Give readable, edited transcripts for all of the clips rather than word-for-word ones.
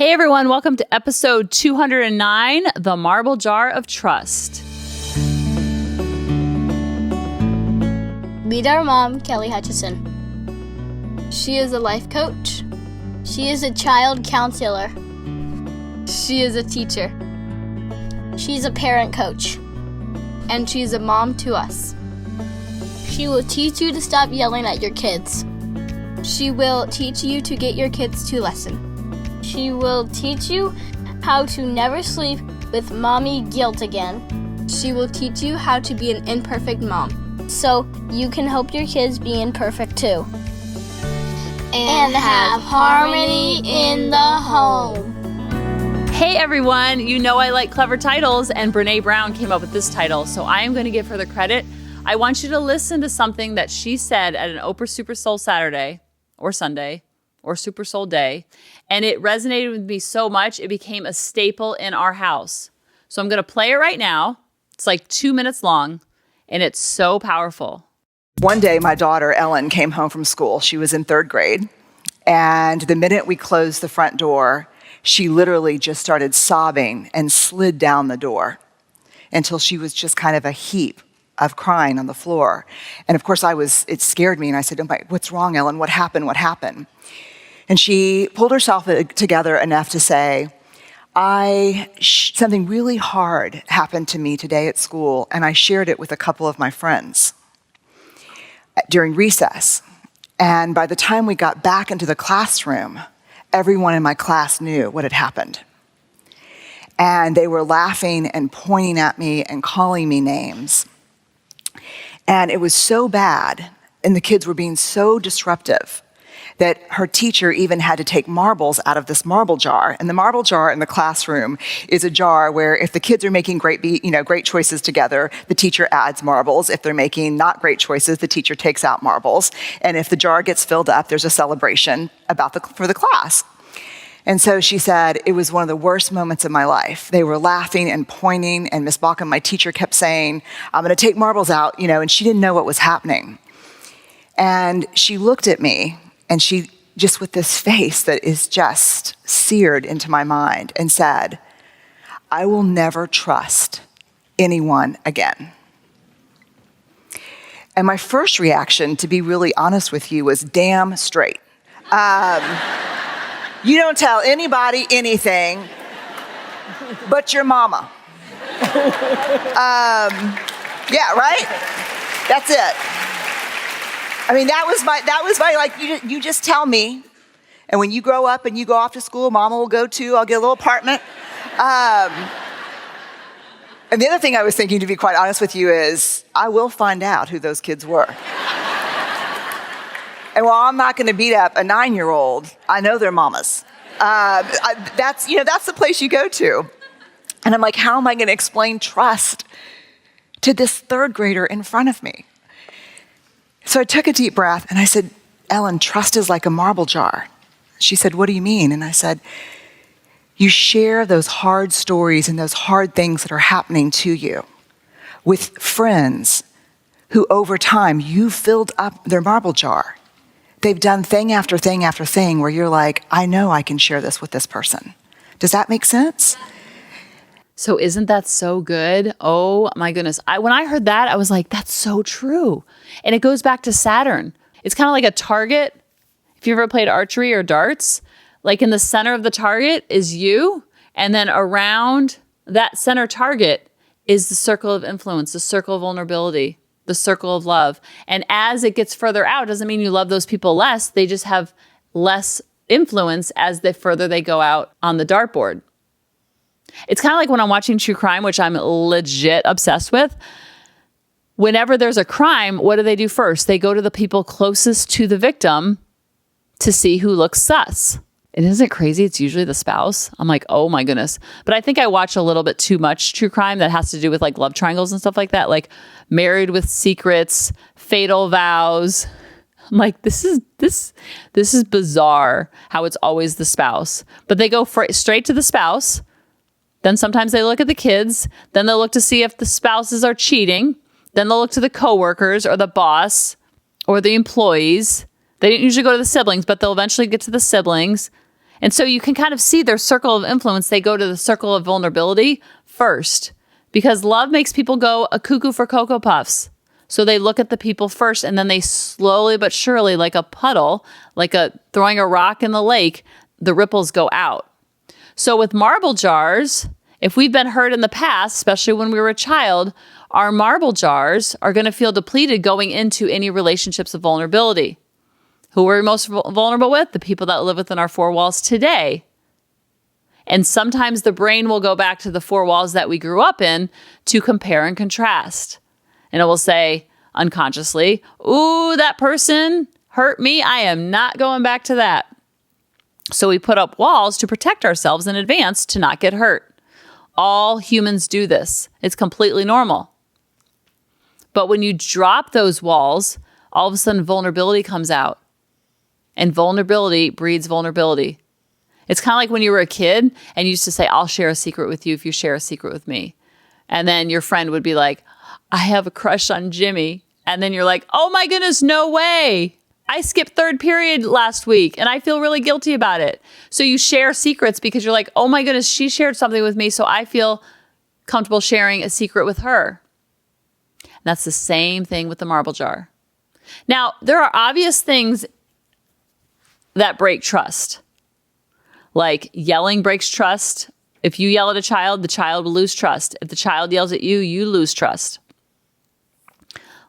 Hey everyone, welcome to episode 209, The Marble Jar of Trust. Meet our mom, Kelly Hutchison. She is a life coach. She is a child counselor. She is a teacher. She's a parent coach. And she's a mom to us. She will teach you to stop yelling at your kids. She will teach you to get your kids to listen. She will teach you how to never sleep with mommy guilt again. She will teach you how to be an imperfect mom, so you can help your kids be imperfect too. And have harmony in the home. Hey everyone, you know I like clever titles, and Brene Brown came up with this title, so I am going to give her the credit. I want you to listen to something that she said at an Oprah Super Soul Saturday or Sunday or Super Soul Day, and it resonated with me so much, it became a staple in our house. So I'm going to play it right now. It's like 2 minutes long, and it's so powerful. One day, my daughter, Ellen, came home from school. She was in 3rd grade, and the minute we closed the front door, she literally just started sobbing and slid down the door until she was just kind of a heap of crying on the floor. And of course, it scared me, and I said, "Oh my, what's wrong, Ellen? What happened? What happened?" And she pulled herself together enough to say, something really hard happened to me today at school, and I shared it with a couple of my friends during recess. And by the time we got back into the classroom, everyone in my class knew what had happened. And they were laughing and pointing at me and calling me names. And it was so bad, and the kids were being so disruptive, that her teacher even had to take marbles out of this marble jar. And the marble jar in the classroom is a jar where if the kids are making great choices together, the teacher adds marbles. If they're making not great choices, the teacher takes out marbles. And if the jar gets filled up, there's a celebration for the class. And so she said, it was one of the worst moments of my life. They were laughing and pointing, and Miss Balkin, my teacher, kept saying, "I'm gonna take marbles out," and she didn't know what was happening. And she looked at me, and she, just with this face that is just seared into my mind, and said, "I will never trust anyone again." And my first reaction, to be really honest with you, was damn straight. You don't tell anybody anything but your mama. Yeah, right? That's it. I mean, that was my like, you just tell me. And when you grow up and you go off to school, mama will go too. I'll get a little apartment. And the other thing I was thinking, to be quite honest with you, is I will find out who those kids were. And while I'm not going to beat up a 9-year-old, I know their mamas. That's the place you go to. And I'm like, how am I going to explain trust to this 3rd grader in front of me? So I took a deep breath and I said, "Ellen, trust is like a marble jar." She said, "What do you mean?" And I said, "You share those hard stories and those hard things that are happening to you with friends who over time you filled up their marble jar. They've done thing after thing after thing where you're like, I know I can share this with this person." Does that make sense? So isn't that so good? Oh my goodness. When I heard that, I was like, that's so true. And it goes back to Saturn. It's kind of like a target. If you ever played archery or darts, like in the center of the target is you, and then around that center target is the circle of influence, the circle of vulnerability, the circle of love. And as it gets further out, doesn't mean you love those people less. They just have less influence as the further they go out on the dartboard. It's kind of like when I'm watching true crime, which I'm legit obsessed with. Whenever there's a crime, what do they do first? They go to the people closest to the victim to see who looks sus. And isn't it crazy? It's usually the spouse. I'm like, oh my goodness. But I think I watch a little bit too much true crime that has to do with like love triangles and stuff like that. Like Married with Secrets, Fatal Vows. I'm like, this is bizarre how it's always the spouse. But they go straight to the spouse. Then sometimes they look at the kids. Then they'll look to see if the spouses are cheating. Then they'll look to the coworkers or the boss or the employees. They didn't usually go to the siblings, but they'll eventually get to the siblings. And so you can kind of see their circle of influence. They go to the circle of vulnerability first because love makes people go a cuckoo for Cocoa Puffs. So they look at the people first, and then they slowly but surely, like a puddle, like throwing a rock in the lake, the ripples go out. So with marble jars, if we've been hurt in the past, especially when we were a child, our marble jars are going to feel depleted going into any relationships of vulnerability. Who are we most vulnerable with? The people that live within our four walls today. And sometimes the brain will go back to the four walls that we grew up in to compare and contrast. And it will say unconsciously, ooh, that person hurt me. I am not going back to that. So we put up walls to protect ourselves in advance to not get hurt. All humans do this. It's completely normal. But when you drop those walls, all of a sudden vulnerability comes out. And vulnerability breeds vulnerability. It's kind of like when you were a kid and you used to say, I'll share a secret with you if you share a secret with me. And then your friend would be like, I have a crush on Jimmy. And then you're like, oh my goodness, no way. I skipped third period last week and I feel really guilty about it. So you share secrets because you're like, oh my goodness, she shared something with me. So I feel comfortable sharing a secret with her. And that's the same thing with the marble jar. Now, there are obvious things that break trust. Like yelling breaks trust. If you yell at a child, the child will lose trust. If the child yells at you, you lose trust.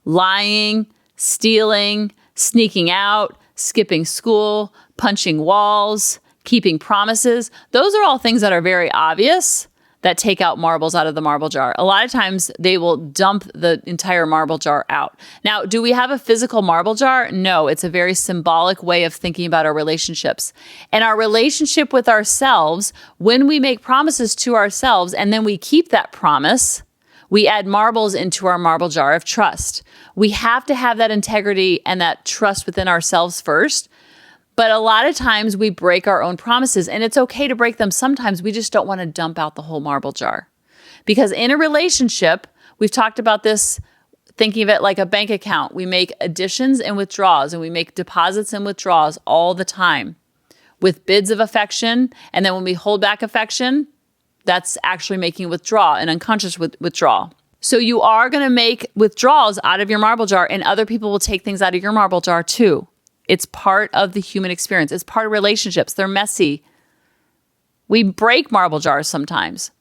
Lying, stealing, sneaking out, skipping school, punching walls, keeping promises. Those are all things that are very obvious that take out marbles out of the marble jar. A lot of times they will dump the entire marble jar out. Now, do we have a physical marble jar? No, it's a very symbolic way of thinking about our relationships. And our relationship with ourselves, when we make promises to ourselves and then we keep that promise, we add marbles into our marble jar of trust. We have to have that integrity and that trust within ourselves first. But a lot of times we break our own promises, and it's okay to break them. Sometimes we just don't want to dump out the whole marble jar. Because in a relationship, we've talked about this, thinking of it like a bank account. We make additions and withdrawals, and we make deposits and withdrawals all the time with bids of affection. And then when we hold back affection, that's actually making withdrawal, an unconscious withdrawal. So you are going to make withdrawals out of your marble jar, and other people will take things out of your marble jar too. It's part of the human experience. It's part of relationships. They're messy. We break marble jars sometimes.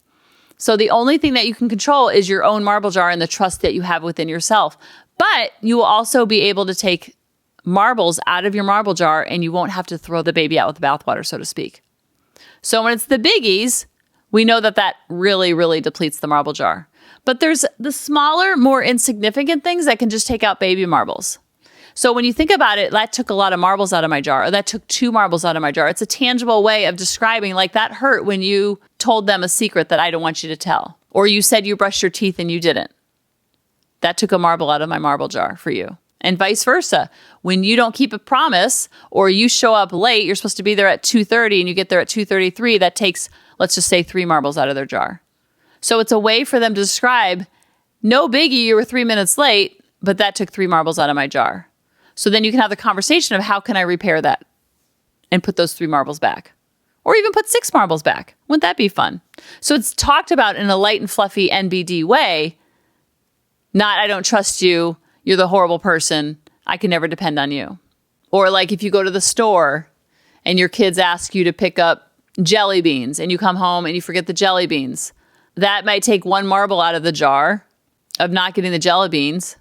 So the only thing that you can control is your own marble jar and the trust that you have within yourself. But you will also be able to take marbles out of your marble jar, and you won't have to throw the baby out with the bathwater, so to speak. So when it's the biggies, we know that that really, really depletes the marble jar. But there's the smaller, more insignificant things that can just take out baby marbles. So when you think about it, that took a lot of marbles out of my jar, or that took 2 marbles out of my jar. It's a tangible way of describing, like, that hurt when you told them a secret that I don't want you to tell. Or you said you brushed your teeth and you didn't. That took a marble out of my marble jar for you. And vice versa. When you don't keep a promise, or you show up late, you're supposed to be there at 2:30 and you get there at 2:33, that takes, let's just say, 3 marbles out of their jar. So it's a way for them to describe, no biggie, you were 3 minutes late, but that took 3 marbles out of my jar. So then you can have the conversation of how can I repair that and put those 3 marbles back, or even put 6 marbles back. Wouldn't that be fun? So it's talked about in a light and fluffy NBD way, not I don't trust you, you're the horrible person, I can never depend on you. Or like if you go to the store and your kids ask you to pick up jelly beans and you come home and you forget the jelly beans, that might take 1 marble out of the jar of not getting the jelly beans,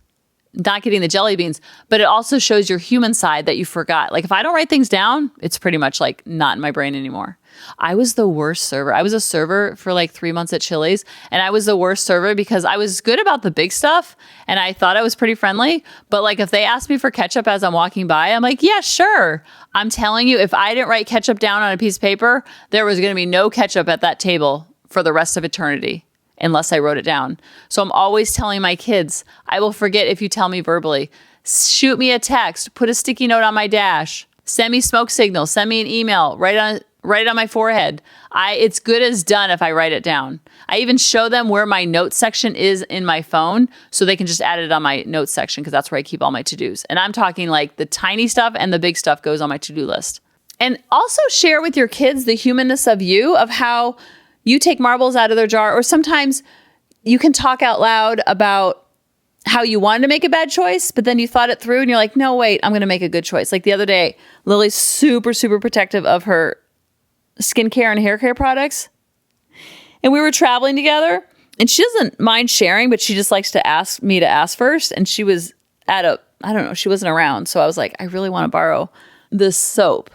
but it also shows your human side that you forgot. Like if I don't write things down, it's pretty much like not in my brain anymore. I was the worst server. I was a server for like 3 months at Chili's, and I was the worst server because I was good about the big stuff and I thought I was pretty friendly. But like if they asked me for ketchup as I'm walking by, I'm like, yeah, sure. I'm telling you, if I didn't write ketchup down on a piece of paper, there was going to be no ketchup at that table for the rest of eternity, unless I wrote it down. So I'm always telling my kids, I will forget if you tell me verbally. Shoot me a text, put a sticky note on my dash, send me smoke signals, send me an email, write it on my forehead. It's good as done if I write it down. I even show them where my notes section is in my phone so they can just add it on my notes section because that's where I keep all my to-dos. And I'm talking like the tiny stuff and the big stuff goes on my to-do list. And also share with your kids the humanness of you, of how you take marbles out of their jar, or sometimes you can talk out loud about how you wanted to make a bad choice, but then you thought it through and you're like, no, wait, I'm going to make a good choice. Like the other day, Lily's super, super protective of her skincare and hair care products. And we were traveling together and she doesn't mind sharing, but she just likes to ask me to ask first. And she was she wasn't around. So I was like, I really want to borrow this soap,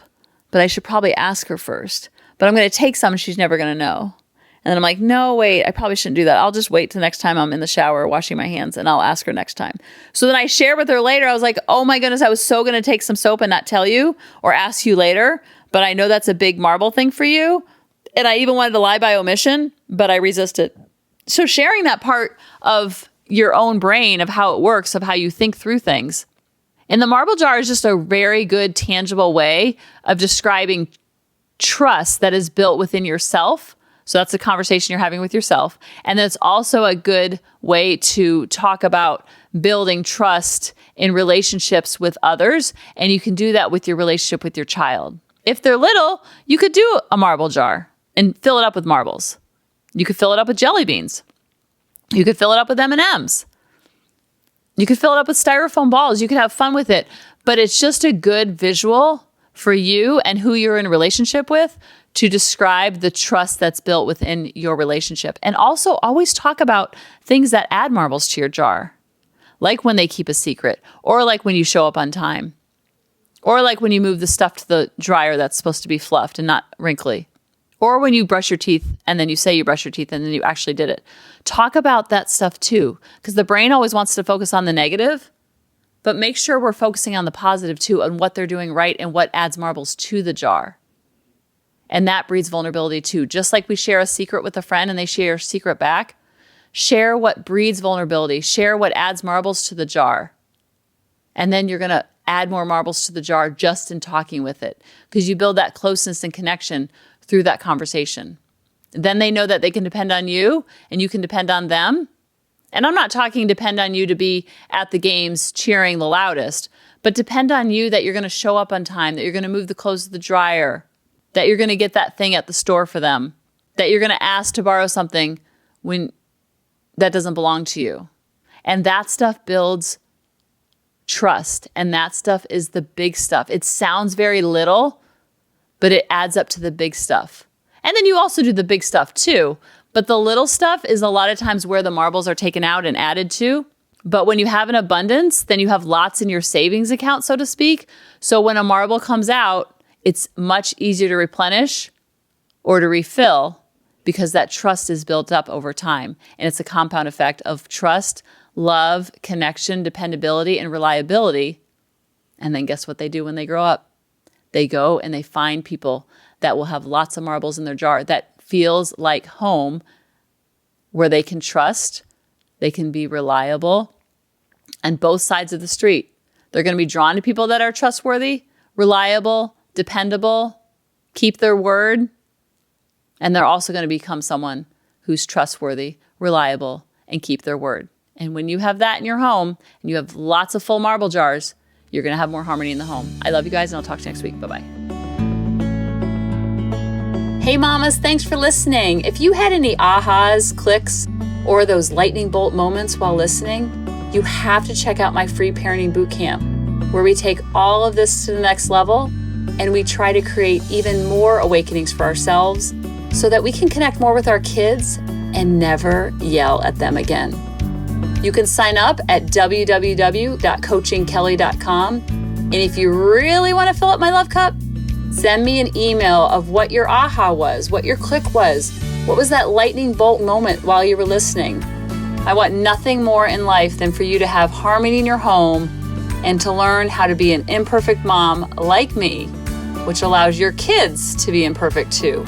but I should probably ask her first. But I'm going to take some and she's never going to know. And then I'm like, no, wait, I probably shouldn't do that. I'll just wait till next time I'm in the shower washing my hands and I'll ask her next time. So then I shared with her later. I was like, oh my goodness, I was so going to take some soap and not tell you or ask you later. But I know that's a big marble thing for you. And I even wanted to lie by omission, but I resisted. So sharing that part of your own brain, of how it works, of how you think through things. And the marble jar is just a very good, tangible way of describing trust that is built within yourself. So that's a conversation you're having with yourself. And then it's also a good way to talk about building trust in relationships with others. And you can do that with your relationship with your child. If they're little, you could do a marble jar and fill it up with marbles. You could fill it up with jelly beans. You could fill it up with M&Ms. You could fill it up with styrofoam balls. You could have fun with it. But it's just a good visual for you and who you're in a relationship with to describe the trust that's built within your relationship. And also always talk about things that add marbles to your jar, like when they keep a secret, or like when you show up on time, or like when you move the stuff to the dryer that's supposed to be fluffed and not wrinkly, or when you brush your teeth and then you say you brush your teeth and then you actually did it. Talk about that stuff too, because the brain always wants to focus on the negative, but make sure we're focusing on the positive too, on what they're doing right and what adds marbles to the jar. And that breeds vulnerability too. Just like we share a secret with a friend and they share a secret back, share what breeds vulnerability, share what adds marbles to the jar. And then you're going to add more marbles to the jar just in talking with it, because you build that closeness and connection through that conversation. Then they know that they can depend on you and you can depend on them. And I'm not talking depend on you to be at the games cheering the loudest, but depend on you that you're going to show up on time, that you're going to move the clothes to the dryer, that you're going to get that thing at the store for them, that you're going to ask to borrow something when that doesn't belong to you. And that stuff builds trust. And that stuff is the big stuff. It sounds very little, but it adds up to the big stuff. And then you also do the big stuff too. But the little stuff is a lot of times where the marbles are taken out and added to. But when you have an abundance, then you have lots in your savings account, so to speak. So when a marble comes out, it's much easier to replenish or to refill because that trust is built up over time. And it's a compound effect of trust, love, connection, dependability, and reliability. And then guess what they do when they grow up? They go and they find people that will have lots of marbles in their jar that feels like home, where they can trust, they can be reliable, and both sides of the street. They're going to be drawn to people that are trustworthy, reliable, dependable, keep their word, and they're also going to become someone who's trustworthy, reliable, and keep their word. And when you have that in your home and you have lots of full marble jars, you're going to have more harmony in the home. I love you guys, and I'll talk to you next week. Bye-bye. Hey mamas, thanks for listening. If you had any ahas, clicks, or those lightning bolt moments while listening, you have to check out my free parenting bootcamp, where we take all of this to the next level and we try to create even more awakenings for ourselves so that we can connect more with our kids and never yell at them again. You can sign up at www.coachingkelly.com. And if you really want to fill up my love cup, send me an email of what your aha was, what your click was, what was that lightning bolt moment while you were listening. I want nothing more in life than for you to have harmony in your home and to learn how to be an imperfect mom like me, which allows your kids to be imperfect too,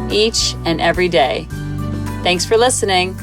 each and every day. Thanks for listening.